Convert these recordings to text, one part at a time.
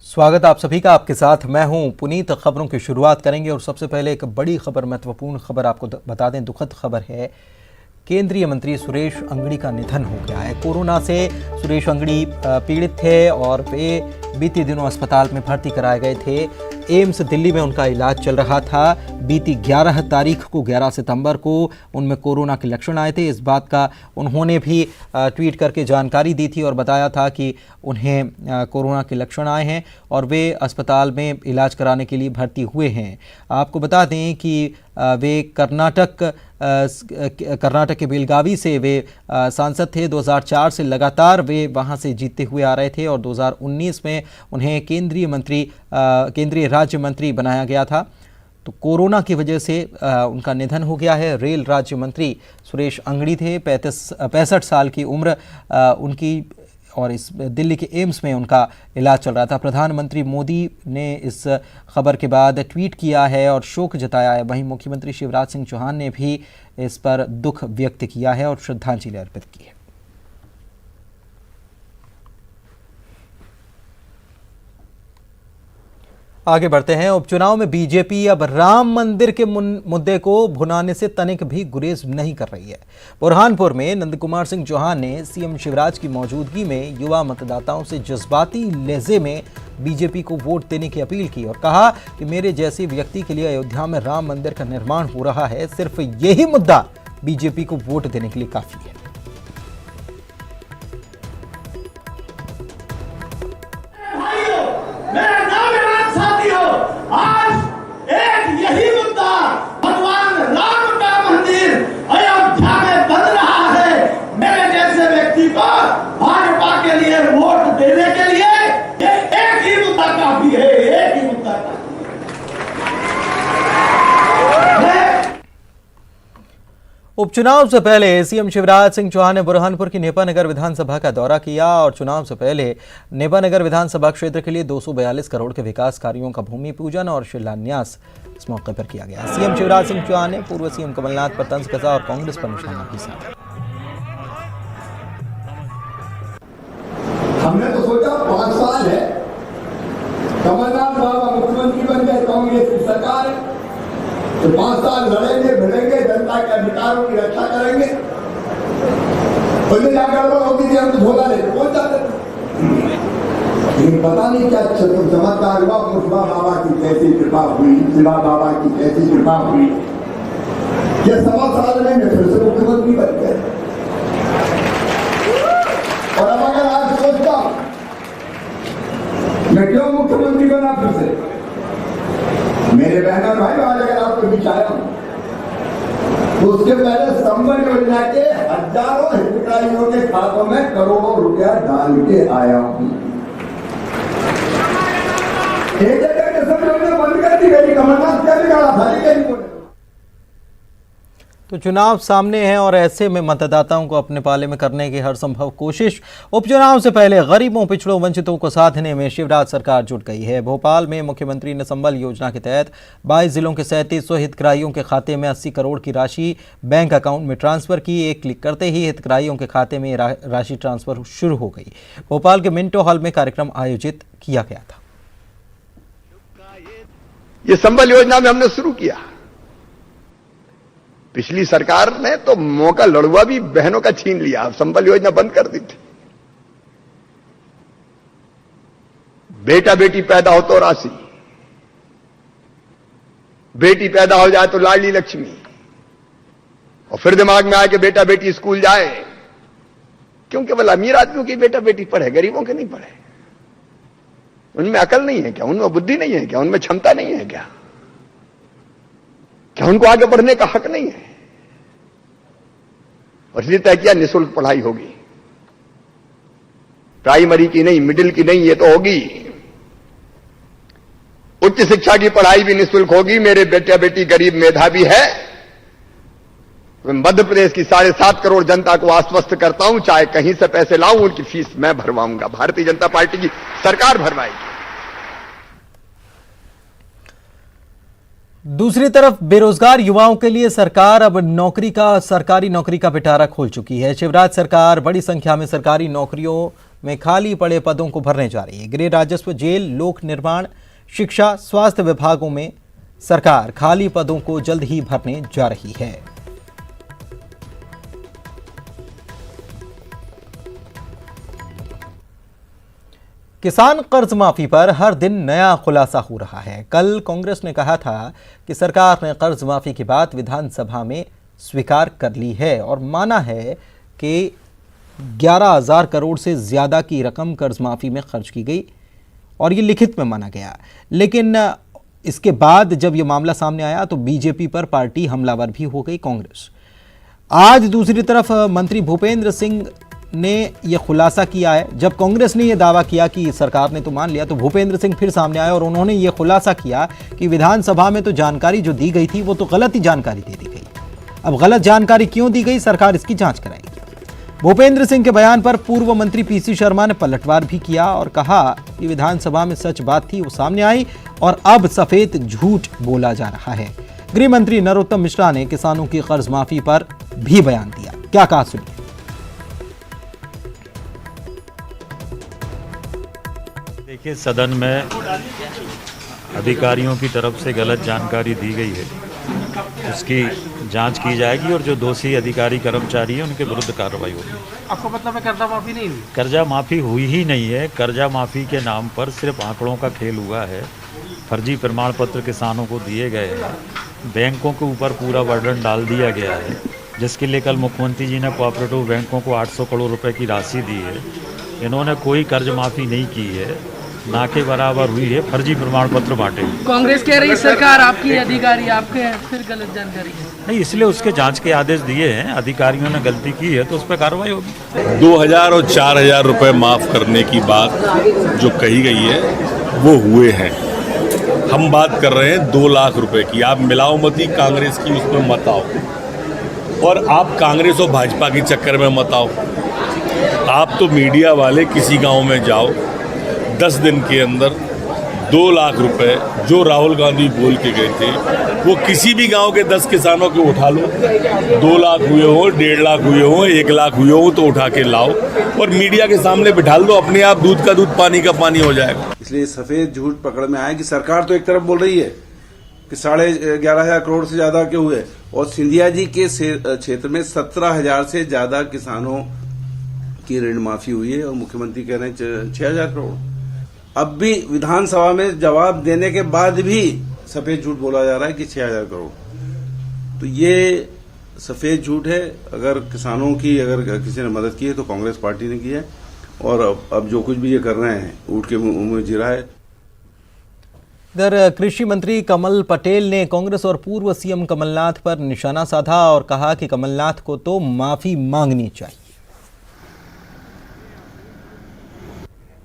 स्वागत आप सभी का। आपके साथ मैं हूं पुनीत। खबरों की शुरुआत करेंगे और सबसे पहले एक बड़ी खबर, महत्वपूर्ण खबर आपको बता दें। दुखद खबर है, केंद्रीय मंत्री सुरेश अंगड़ी का निधन हो गया है। कोरोना से सुरेश अंगड़ी पीड़ित थे और वे बीते दिनों अस्पताल में भर्ती कराए गए थे। एम्स दिल्ली में उनका इलाज चल रहा था। बीती 11 तारीख को 11 सितंबर को उनमें कोरोना के लक्षण आए थे। इस बात का उन्होंने भी ट्वीट करके जानकारी दी थी और बताया था कि उन्हें कोरोना के लक्षण आए हैं और वे अस्पताल में इलाज कराने के लिए भर्ती हुए हैं। आपको बता दें कि वे कर्नाटक के बेलगावी से वे सांसद थे। 2004 से लगातार वे वहां से जीतते हुए आ रहे थे और 2019 में उन्हें केंद्रीय राज्य मंत्री बनाया गया था। तो कोरोना की वजह से उनका निधन हो गया है। रेल राज्य मंत्री सुरेश अंगड़ी थे। 65 साल की उम्र उनकी और इस दिल्ली के एम्स में उनका इलाज चल रहा था। प्रधानमंत्री मोदी ने इस खबर के बाद ट्वीट किया है और शोक जताया है। वहीं मुख्यमंत्री शिवराज सिंह चौहान ने भी इस पर दुख व्यक्त किया है और श्रद्धांजलि अर्पित की है। आगे बढ़ते हैं। उपचुनाव में बीजेपी अब राम मंदिर के मुद्दे को भुनाने से तनिक भी गुरेज नहीं कर रही है। बुरहानपुर में नंद कुमार सिंह चौहान ने सीएम शिवराज की मौजूदगी में युवा मतदाताओं से जज्बाती लहजे में बीजेपी को वोट देने की अपील की और कहा कि मेरे जैसे व्यक्ति के लिए अयोध्या में राम मंदिर का निर्माण हो रहा है। सिर्फ यही मुद्दा बीजेपी को वोट देने के लिए काफी है। आज एक यही मुद्दा भगवान राम का मंदिर अयोध्या में बन रहा है। मेरे जैसे व्यक्ति को भाजपा के लिए वोट देने के लिए ये एक ही मुद्दा काफी है। एक ही मुद्दा उपचुनाव से पहले सीएम शिवराज सिंह चौहान ने बुरहानपुर की नेपानगर विधानसभा का दौरा किया और चुनाव से पहले नेपानगर विधानसभा क्षेत्र के लिए 242 करोड़ के विकास कार्यों का भूमि पूजन और शिलान्यास इस मौके पर किया गया। सीएम शिवराज सिंह चौहान ने पूर्व सीएम कमलनाथ पर तंज कसा और कांग्रेस पर निशाना भी साधा। हमने तो सोचा 5 साल है, कमलनाथ बाबा मुख्यमंत्री बन गए, कांग्रेस की सरकार है, तो 5 साल लड़ेंगे भिड़ेंगे, जनता के अधिकारों की रक्षा करेंगे। जहाँ गड़बड़ होती थी हम तो झोला लेके पहुंच जाते थे। लेकिन पता नहीं क्या चमत्कार हुआ, मुश्बा बाबा की कैसी कृपा हुई, शिवा बाबा की कैसी कृपा हुई, ये 1.25 साल में फिर से मुख्यमंत्री बन गए। और अब अगर आज सोचता हूं मैं क्यों मुख्यमंत्री बना फिर से, मेरे बहना भाई आज अगर आपके बीच आया हूं तो उसके पहले संबल योजना के हजारों हितग्राहियों के खातों में करोड़ों रुपया डाल के आया हूं। एक जगह के सब योजना बंद कर दी गई, कमलनाथ क्या बिगाड़ा था नहीं। तो चुनाव सामने है और ऐसे में मतदाताओं को अपने पाले में करने की हर संभव कोशिश। उपचुनाव से पहले गरीबों, पिछड़ों, वंचितों को साधने में शिवराज सरकार जुट गई है। भोपाल में मुख्यमंत्री ने संबल योजना के तहत 22 जिलों के 3700 हितग्राहियों के खाते में 80 करोड़ की राशि बैंक अकाउंट में ट्रांसफर की। एक क्लिक करते ही हितग्राहियों के खाते में राशि ट्रांसफर शुरू हो गई। भोपाल के मिंटो हॉल में कार्यक्रम आयोजित किया गया था। ये संबल योजना में हमने शुरू किया। पिछली सरकार ने तो मौका लड़ुआ भी बहनों का छीन लिया, संबल योजना बंद कर दी थी। बेटा बेटी पैदा हो तो राशि, बेटी पैदा हो जाए तो लाडली लक्ष्मी, और फिर दिमाग में आए कि बेटा बेटी स्कूल जाए, क्योंकि केवल अमीर आदमियों की बेटा बेटी पढ़े, गरीबों के नहीं पढ़े। उनमें अकल नहीं है क्या, उनमें बुद्धि नहीं है क्या, उनमें क्षमता नहीं है क्या उनको आगे बढ़ने का हक नहीं है। और इसलिए तय किया निःशुल्क पढ़ाई होगी, प्राइमरी की नहीं, मिडिल की नहीं, ये तो होगी। उच्च शिक्षा की पढ़ाई भी निःशुल्क होगी। मेरे बेटा बेटी गरीब मेधावी है, मैं मध्य प्रदेश की 7.5 करोड़ जनता को आश्वस्त करता हूं, चाहे कहीं से पैसे लाऊं, उनकी फीस मैं भरवाऊंगा। भारतीय जनता पार्टी की सरकार भरवाएगी। दूसरी तरफ बेरोजगार युवाओं के लिए सरकार अब सरकारी नौकरी का पिटारा खोल चुकी है। शिवराज सरकार बड़ी संख्या में सरकारी नौकरियों में खाली पड़े पदों को भरने जा रही है। गृह, राजस्व, जेल, लोक निर्माण, शिक्षा, स्वास्थ्य विभागों में सरकार खाली पदों को जल्द ही भरने जा रही है। किसान कर्ज माफी पर हर दिन नया खुलासा हो रहा है। कल कांग्रेस ने कहा था कि सरकार ने कर्ज माफी की बात विधानसभा में स्वीकार कर ली है और माना है कि 11,000 करोड़ से ज्यादा की रकम कर्ज माफी में खर्च की गई और ये लिखित में माना गया। लेकिन इसके बाद जब ये मामला सामने आया तो बीजेपी पर पार्टी हमलावर भी हो गई कांग्रेस। आज दूसरी तरफ मंत्री भूपेंद्र सिंह ने यह खुलासा किया है। जब कांग्रेस ने यह दावा किया कि सरकार ने तो मान लिया, तो भूपेंद्र सिंह फिर सामने आए और उन्होंने यह खुलासा किया कि विधानसभा में तो जानकारी जो दी गई थी वो तो गलत ही जानकारी दे दी गई। अब गलत जानकारी क्यों दी गई, सरकार इसकी जांच कराएगी। भूपेंद्र सिंह के बयान पर पूर्व मंत्री पीसी शर्मा ने पलटवार भी किया और कहा कि विधानसभा में सच बात थी वो सामने आई और अब सफेद झूठ बोला जा रहा है। गृह मंत्री नरोत्तम मिश्रा ने किसानों की कर्ज माफी पर भी बयान दिया। क्या कहा सुनिए। देखिए, सदन में अधिकारियों की तरफ से गलत जानकारी दी गई है, उसकी जांच की जाएगी और जो दोषी अधिकारी कर्मचारी हैं उनके विरुद्ध कार्रवाई होगी। आपको मतलब है कर्जा माफी नहीं हुई? कर्जा माफी हुई ही नहीं है। कर्जा माफी के नाम पर सिर्फ आंकड़ों का खेल हुआ है। फर्जी प्रमाण पत्र किसानों को दिए गए हैं, बैंकों के ऊपर पूरा बर्डन डाल दिया गया है, जिसके लिए कल मुख्यमंत्री जी ने कोऑपरेटिव बैंकों को 800 करोड़ रुपए की राशि दी है। इन्होंने कोई कर्ज माफी नहीं की है, ना के बराबर हुई है, फर्जी प्रमाण पत्र बांटे। कांग्रेस कह रही सरकार आपकी अधिकारी आपके हैं, फिर गलत जानकारी है। नहीं, इसलिए उसके जांच के आदेश दिए हैं। अधिकारियों ने गलती की है तो उस पर कार्रवाई होगी। 2,000 और 4,000 रुपए माफ करने की बात जो कही गई है वो हुए हैं। हम बात कर रहे हैं 2 लाख रुपए की। आप मिलाओ मती कांग्रेस की उसमें मत आओ और आप कांग्रेस और भाजपा के चक्कर में मत आओ। आप तो मीडिया वाले किसी गांव में जाओ, 10 दिन के अंदर 2 लाख रुपए जो राहुल गांधी बोल के गए थे वो किसी भी गांव के 10 किसानों के उठा लो। 2 लाख हुए हो, 1.5 लाख हुए हो, 1 लाख हुए हो तो उठा के लाओ और मीडिया के सामने बिठाल दो। अपने आप दूध का दूध पानी का पानी हो जाएगा। इसलिए सफेद झूठ पकड़ में आया कि सरकार तो एक तरफ बोल रही है कि 11,500 करोड़ से ज्यादा के हुए और सिंधिया जी के क्षेत्र में 17,000 से ज्यादा किसानों की ऋण माफी हुई है और मुख्यमंत्री कह रहे हैं 6,000 करोड़। अब भी विधानसभा में जवाब देने के बाद भी सफेद झूठ बोला जा रहा है कि 6,000 करोड़। तो ये सफेद झूठ है। अगर किसानों की अगर किसी ने मदद की है तो कांग्रेस पार्टी ने की है और अब जो कुछ भी ये कर रहे हैं ऊँट के मुंह में जीरा है। इधर कृषि मंत्री कमल पटेल ने कांग्रेस और पूर्व सीएम कमलनाथ पर निशाना साधा और कहा कि कमलनाथ को तो माफी मांगनी चाहिए।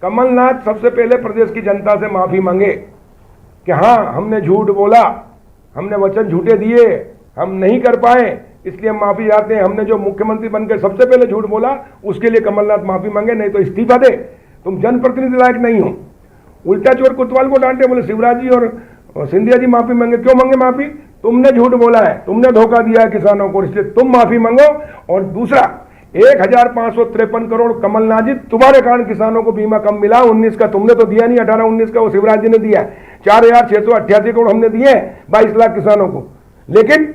कमलनाथ सबसे पहले प्रदेश की जनता से माफी मांगे कि हाँ, हमने झूठ बोला, हमने वचन झूठे दिए, हम नहीं कर पाए, इसलिए हम माफी चाहते हैं। हमने जो मुख्यमंत्री बनकर सबसे पहले झूठ बोला उसके लिए कमलनाथ माफी मांगे, नहीं तो इस्तीफा दे। तुम जनप्रतिनिधि लायक नहीं हो। उल्टा चोर कोतवाल को डांटे, बोले शिवराज जी और सिंधिया जी माफी मांगे। क्यों मांगे माफी? तुमने झूठ बोला है, तुमने धोखा दिया है किसानों को, इसलिए तुम माफी मांगो। और दूसरा, 1,553 करोड़ कमलनाथ जी तुम्हारे कारण किसानों को बीमा कम मिला। 19 का तुमने तो दिया नहीं, 18-19 का वो शिवराज जी ने दिया। 4,688 करोड़ हमने दिए 22 लाख किसानों को, लेकिन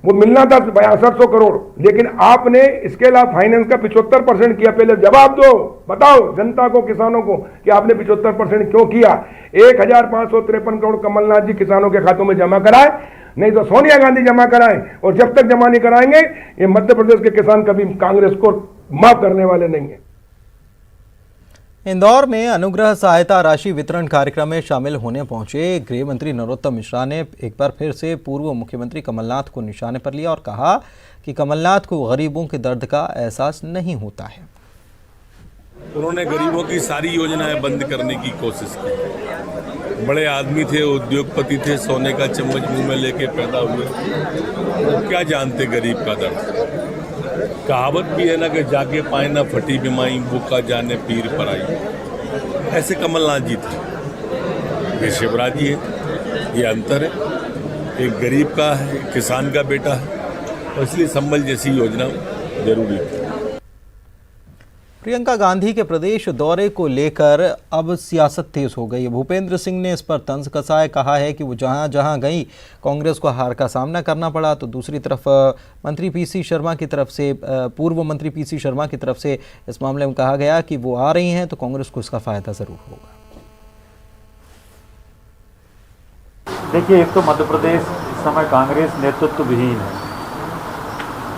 वो मिलना था 6200 करोड़। लेकिन आपने इसके अलावा फाइनेंस का 75% किया। पहले जवाब दो, बताओ जनता को, किसानों को कि आपने 75% क्यों किया। 1,553 करोड़ कमलनाथ जी किसानों के खातों में जमा कराए, नहीं तो सोनिया गांधी जमा कराएं। और जब तक जमा नहीं कराएंगे ये मध्य प्रदेश के किसान कभी कांग्रेस को माफ करने वाले नहीं है। इंदौर में अनुग्रह सहायता राशि वितरण कार्यक्रम में शामिल होने पहुंचे गृह मंत्री नरोत्तम मिश्रा ने एक बार फिर से पूर्व मुख्यमंत्री कमलनाथ को निशाने पर लिया और कहा कि कमलनाथ को गरीबों के दर्द का एहसास नहीं होता है। उन्होंने गरीबों की सारी योजनाएं बंद करने की कोशिश की। बड़े आदमी थे, उद्योगपति थे, सोने का चम्मच मुंह में लेके पैदा हुए, वो क्या जानते गरीब का दर्द। कहावत भी है ना कि जाके पाए ना फटी बिमाई, भूखा जाने पीर पर आई। ऐसे कमलनाथ जी थे, ये शिवराज जी है। ये अंतर है, एक गरीब का है, एक किसान का बेटा है, और इसलिए संबल जैसी योजना जरूरी है। प्रियंका गांधी के प्रदेश दौरे को लेकर अब सियासत तेज हो गई है। भूपेंद्र सिंह ने इस पर तंज कसा है, कहा है कि वो जहां जहां गई कांग्रेस को हार का सामना करना पड़ा। तो दूसरी तरफ मंत्री पीसी शर्मा की तरफ से, पूर्व मंत्री पीसी शर्मा की तरफ से इस मामले में कहा गया कि वो आ रही हैं तो कांग्रेस को इसका फायदा जरूर होगा। देखिए, एक तो मध्य प्रदेश इस समय कांग्रेस नेतृत्व विहीन है।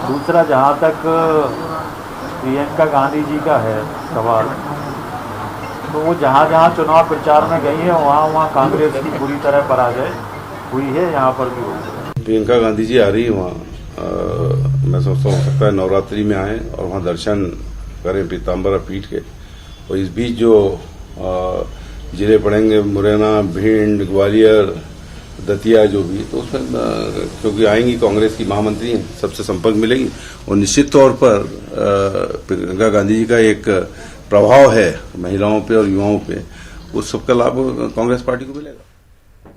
दूसरा, जहाँ तक प्रियंका गांधी जी का है सवाल, तो वो जहाँ जहाँ चुनाव प्रचार में गई है वहाँ कांग्रेस की पूरी तरह पराजय हुई है। यहाँ पर भी हुई। प्रियंका गांधी जी आ रही है वहाँ, मैं सोचता हूँ हो सकता है नवरात्रि में आए और वहाँ दर्शन करें पीताम्बर पीठ के। और इस बीच जो जिले पड़ेंगे मुरैना, भिंड, ग्वालियर, दतिया जो भी, तो उसमें क्योंकि आएंगी कांग्रेस की महामंत्री हैं, सबसे संपर्क मिलेगी और निश्चित तौर पर प्रियंका गांधी जी का एक प्रभाव है महिलाओं पे और युवाओं पे, उस सबका लाभ कांग्रेस पार्टी को मिलेगा।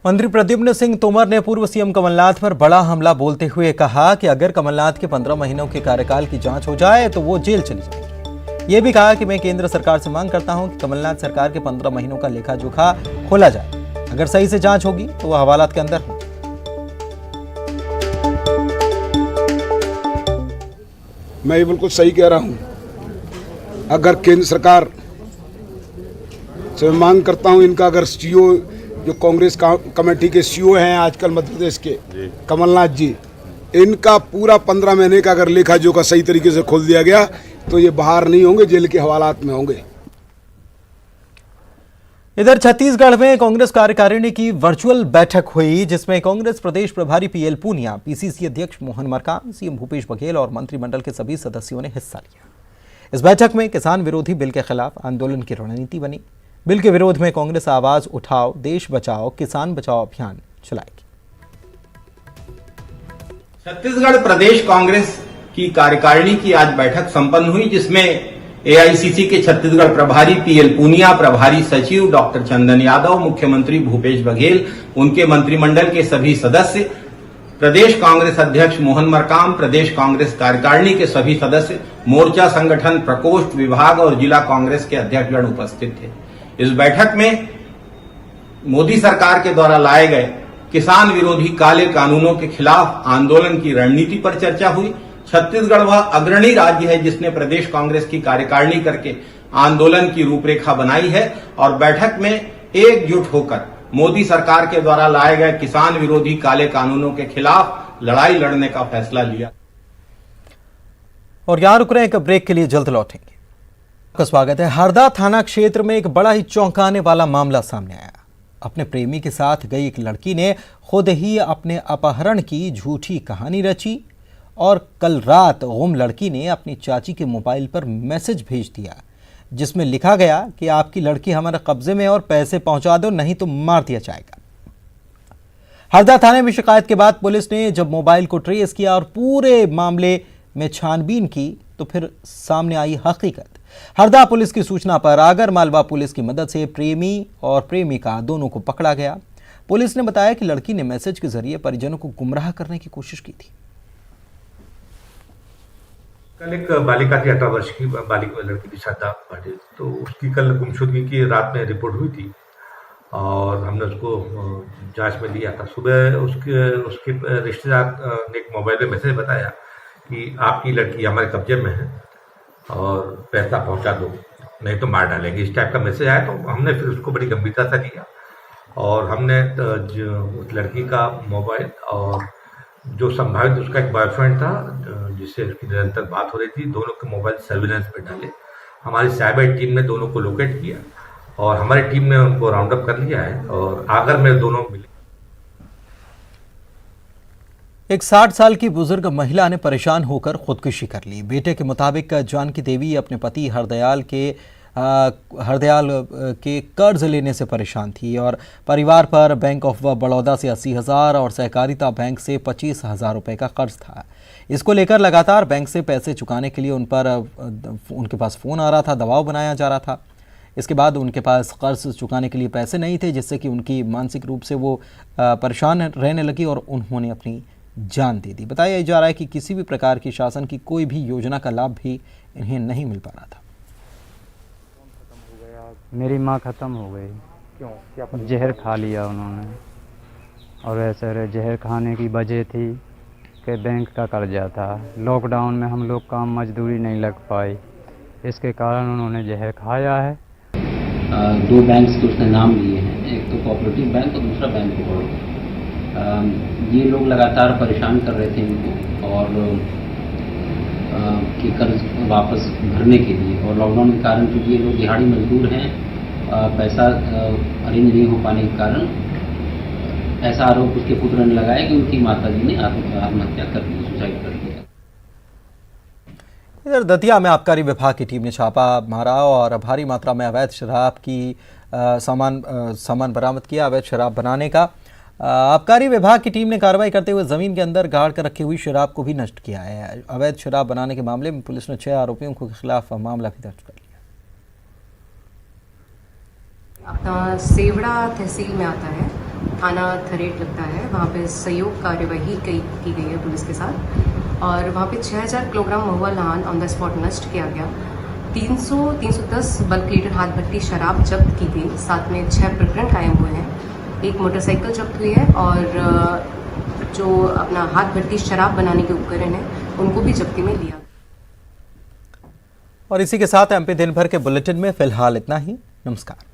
मंत्री प्रद्युम्न सिंह तोमर ने पूर्व सीएम कमलनाथ पर बड़ा हमला बोलते हुए कहा कि अगर कमलनाथ के 15 महीनों के कार्यकाल की जांच हो जाए तो वो जेल चली जाएगी। ये भी कहा कि मैं केंद्र सरकार से मांग करता हूं कि कमलनाथ सरकार के 15 महीनों का लेखा जोखा खोला जाए। अगर सही से जांच होगी तो वह हवालात के अंदर हो। मैं ये बिल्कुल सही कह रहा हूं। अगर केंद्र सरकार से मैं मांग करता हूं, इनका अगर सीओ, जो कांग्रेस कमेटी के सीओ हैं आजकल मध्य प्रदेश के, कमलनाथ जी, इनका पूरा 15 महीने का अगर लेखा जोखा सही तरीके से खोल दिया गया तो ये बाहर नहीं होंगे, जेल के हवालात में होंगे। इधर छत्तीसगढ़ में कांग्रेस कार्यकारिणी की वर्चुअल बैठक हुई, जिसमें कांग्रेस प्रदेश प्रभारी पीएल पूनिया, पीसीसी अध्यक्ष मोहन मरकाम, सीएम भूपेश बघेल और मंत्रिमंडल के सभी सदस्यों ने हिस्सा लिया। इस बैठक में किसान विरोधी बिल के खिलाफ आंदोलन की रणनीति बनी। बिल के विरोध में कांग्रेस आवाज उठाओ, देश बचाओ, किसान बचाओ अभियान चलाएगी। छत्तीसगढ़ प्रदेश कांग्रेस की कार्यकारिणी की आज बैठक संपन्न हुई, जिसमें एआईसीसी के छत्तीसगढ़ प्रभारी पीएल पूनिया, प्रभारी सचिव डॉक्टर चंदन यादव, मुख्यमंत्री भूपेश बघेल, उनके मंत्रिमंडल के सभी सदस्य, प्रदेश कांग्रेस अध्यक्ष मोहन मरकाम, प्रदेश कांग्रेस कार्यकारिणी के सभी सदस्य, मोर्चा संगठन, प्रकोष्ठ, विभाग और जिला कांग्रेस के अध्यक्षगण उपस्थित थे। इस बैठक में मोदी सरकार के द्वारा लाए गए किसान विरोधी काले कानूनों के खिलाफ आंदोलन की रणनीति पर चर्चा हुई। छत्तीसगढ़ वह अग्रणी राज्य है जिसने प्रदेश कांग्रेस की कार्यकारिणी करके आंदोलन की रूपरेखा बनाई है और बैठक में एकजुट होकर मोदी सरकार के द्वारा लाए गए किसान विरोधी काले कानूनों के खिलाफ लड़ाई लड़ने का फैसला लिया। और यहां रुक रहे हैं, एक ब्रेक के लिए, जल्द लौटेंगे। आपका स्वागत है। हरदा थाना क्षेत्र में एक बड़ा ही चौंकाने वाला मामला सामने आया। अपने प्रेमी के साथ गई एक लड़की ने खुद ही अपने अपहरण की झूठी कहानी रची और कल रात गुम लड़की ने अपनी चाची के मोबाइल पर मैसेज भेज दिया, जिसमें लिखा गया कि आपकी लड़की हमारे कब्जे में और पैसे पहुंचा दो, नहीं तो मार दिया जाएगा। हरदा थाने में शिकायत के बाद पुलिस ने जब मोबाइल को ट्रेस किया और पूरे मामले में छानबीन की तो फिर सामने आई हकीकत। हरदा पुलिस की सूचना पर आगर मालवा पुलिस की मदद से प्रेमी और प्रेमिका दोनों को पकड़ा गया। पुलिस ने बताया कि लड़की ने मैसेज के जरिए परिजनों को गुमराह करने की कोशिश की थी। कल एक बालिका थी, 18 वर्ष की बालिका लड़की थी, श्रद्धा पाटिल, तो उसकी कल गुमशुदगी की रात में रिपोर्ट हुई थी और हमने उसको जांच में लिया था। सुबह उसके रिश्तेदार ने एक मोबाइल पे मैसेज बताया कि आपकी लड़की हमारे कब्जे में है और पैसा पहुंचा दो, नहीं तो मार डालेंगे। इस टाइप का मैसेज आया तो हमने फिर उसको बड़ी गंभीरता से लिया और हमने उस लड़की का मोबाइल और जो संभावित उसका एक बॉयफ्रेंड था जिससे उसकी निरंतर बात हो रही थी, दोनों के मोबाइल सर्विलेंस पे डाले। हमारी साइबर टीम ने दोनों को लोकेट किया और हमारी टीम ने उनको राउंड अप कर लिया है और आगर में दोनों मिले। एक 60 साल की बुजुर्ग महिला ने परेशान होकर खुदकुशी कर ली। बेटे के मुताबिक जानकी देवी अपने पति हरदयाल के कर्ज लेने से परेशान थी और परिवार पर बैंक ऑफ बड़ौदा से 80,000 और सहकारिता बैंक से 25,000 रुपये का कर्ज था। इसको लेकर लगातार बैंक से पैसे चुकाने के लिए उनके पास फ़ोन आ रहा था, दबाव बनाया जा रहा था। इसके बाद उनके पास कर्ज चुकाने के लिए पैसे नहीं थे, जिससे कि उनकी मानसिक रूप से वो परेशान रहने लगी और उन्होंने अपनी जान दे दी। बताया जा रहा है कि किसी भी प्रकार की शासन की कोई भी योजना का लाभ भी इन्हें नहीं मिल पा रहा था। मेरी माँ ख़त्म हो गई। क्यों? क्या जहर खा लिया उन्होंने, और ऐसे जहर खाने की वजह थी कि बैंक का कर्जा था। लॉकडाउन में हम लोग काम मजदूरी नहीं लग पाई, इसके कारण उन्होंने जहर खाया है। 2 बैंक्स के उसने नाम लिए हैं, एक तो कोऑपरेटिव बैंक और दूसरा बैंक ऑफ बड़ौदा। ये लोग लगातार परेशान कर रहे थे इनको और कि कर्ज वापस भरने के लिए, और लॉकडाउन के कारण क्योंकि ये लोग दिहाड़ी मजदूर हैं, पैसा अरेंज नहीं हो पाने के कारण ऐसा आरोप उसके पुत्र ने लगाया कि उनकी माताजी ने आत्महत्या कर ली, सुसाइड कर लिया। इधर दतिया में आबकारी विभाग की टीम ने छापा मारा और भारी मात्रा में अवैध शराब की सामान बरामद किया। अवैध शराब बनाने का आबकारी विभाग की टीम ने कार्रवाई करते हुए जमीन के अंदर गाड़ कर रखी हुई शराब को भी नष्ट किया है। अवैध शराब बनाने के मामले में पुलिस ने 6 आरोपियों के खिलाफ मामला भी दर्ज कर लिया। अपना सेवड़ा तहसील में आता है, थाना थरेट लगता है, वहाँ पे सहयोग कार्यवाही की गई है पुलिस के साथ, और वहाँ पे 6000 किलोग्राम महुआ लहान ऑन द स्पॉट नष्ट किया गया। 310 बल्क लीटर हाथ भट्टी शराब जब्त की गई, साथ में 6 प्रकरण कायम हुए हैं, एक मोटरसाइकिल जब्त हुई है, और जो अपना हाथ भट्टी शराब बनाने के उपकरण हैं उनको भी जब्ती में लिया। और इसी के साथ एमपी दिन भर के बुलेटिन में फिलहाल इतना ही। नमस्कार।